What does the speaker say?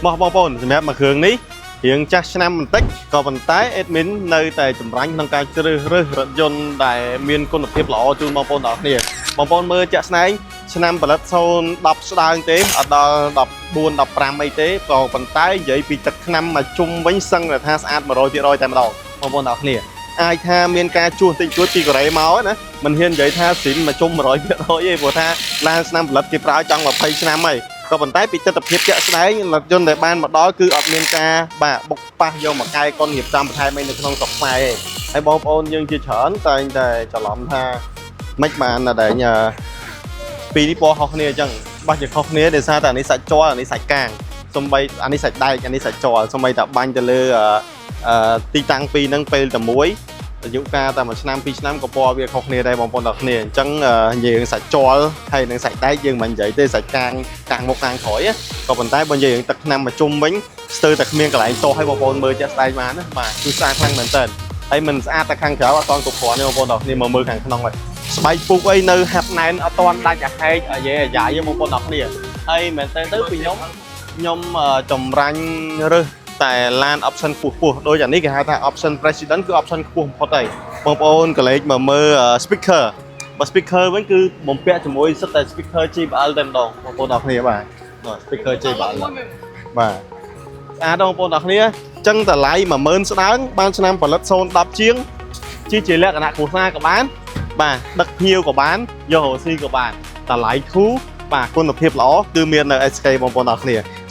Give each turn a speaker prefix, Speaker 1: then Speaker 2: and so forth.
Speaker 1: មកបងប្អូនសម្រាប់មួយគ្រឿងនេះរៀងចាស់ឆ្នាំបន្តិចក៏ប៉ុន្តែ admin នៅតែចម្រាញ់ក្នុងការជ្រើសរើសរថយន្តដែលមានគុណភាពល្អជូនបងប្អូនទាំងគ្នាបងប្អូនមើលជាក់ស្ដែងឆ្នាំផលិត010ស្ដើងទេអត់ដល់14 15អីទេក៏ប៉ុន្តែនិយាយពីទឹកថ្នាំមកជុំវិញសឹងថាស្អាត 100% តែម្ដងបងប្អូនទាំងគ្នាអាចថាមានការជួសតិចតួចពីកូរ៉េមកណាមិនហ៊ាននិយាយថាស៊ីនមកជុំ 100% ទេព្រោះថាឡានឆ្នាំផលិតគេប្រើចង់20ឆ្នាំហើយក៏ប៉ុន្តែពីទស្សនវិជ្ជាជាក់ស្ដែងរថយន្តដែលបានមកដល់គឺអត់មានការបាទបុកប៉ះយកមកកែកុនរៀបចំបន្ថែមអីនៅក្នុងស្រុកខ្មែរទេហើយបងប្អូនយើងជាច្រើនតែងតែច្រឡំថាមិនបានតែពីនេះពណ៌ខុសគ្នាអញ្ចឹងបាច់ជាខុសគ្នាដោយសារតែអានេះសាច់ជ័រអានេះសាច់កាងសំបីអានេះសាច់ដែកអានេះសាច់ជ័រសំបីតែបាញ់ទៅលើទីតាំងពីរហ្នឹងពេលតែមួយអាយុកាលតែ1ឆ្នាំ2ឆ្នាំក៏ពណ៌វាខុសគ្នាដែរបងប្អូនទាំងគ្នាអញ្ចឹងនិយាយរឿងសាច់ជ័រហើយនឹងសាច់ដែកយើងមិននិយាយទេសាច់កាងមុខកាងក្រោយក៏ប៉ុន្តែបើនិយាយរឿងទឹកថ្នាំមកជុំវិញស្ទើរតែគ្មានកន្លែងតោះឲ្យបងប្អូនមើលចាស់ស្ដែងបានណាបាទគឺស្អាតខ្លាំងមែនតើហើយមិនស្អាតតែខាងក្រៅអត់តគ្រប់គ្រាន់ទេបងប្អូនទាំងគ្នាមកមើលខាងក្នុងហើយស្បែកពុកអីនៅហាប់ណែនអត់តន់ដាច់អាហែកអាយ៉េអាយ៉ាយបងប្អូនទាំងគ្នាហើយមែនតើទៅពីខ្ញុំចម្រាញ់រើសតែឡាន option ខ្ពស់ដូចអានេះគេហៅថា option president គឺ option ខ្ពស់បំផុតហើយបងប្អូនកលេចមកមើល speaker បើ speaker វិញគឺបំពាក់ជាមួយសិតតែ speaker JBL តែម្ដងបងប្អូនទាំងគ្នាបាទ speaker JBL បាទស្អាតបងប្អូនទាំងគ្នាអញ្ចឹងតម្លៃ 10000 ស្ដើងបានឆ្នាំផលិត010ជាងជាលក្ខណៈគ្រួសារក៏បានបាទដឹកភ្ញៀវក៏បានយករកស៊ីក៏បានតម្លៃធូរបាទគុណភាពល្អគឺមាននៅ SK បងប្អូនទាំងគ្នា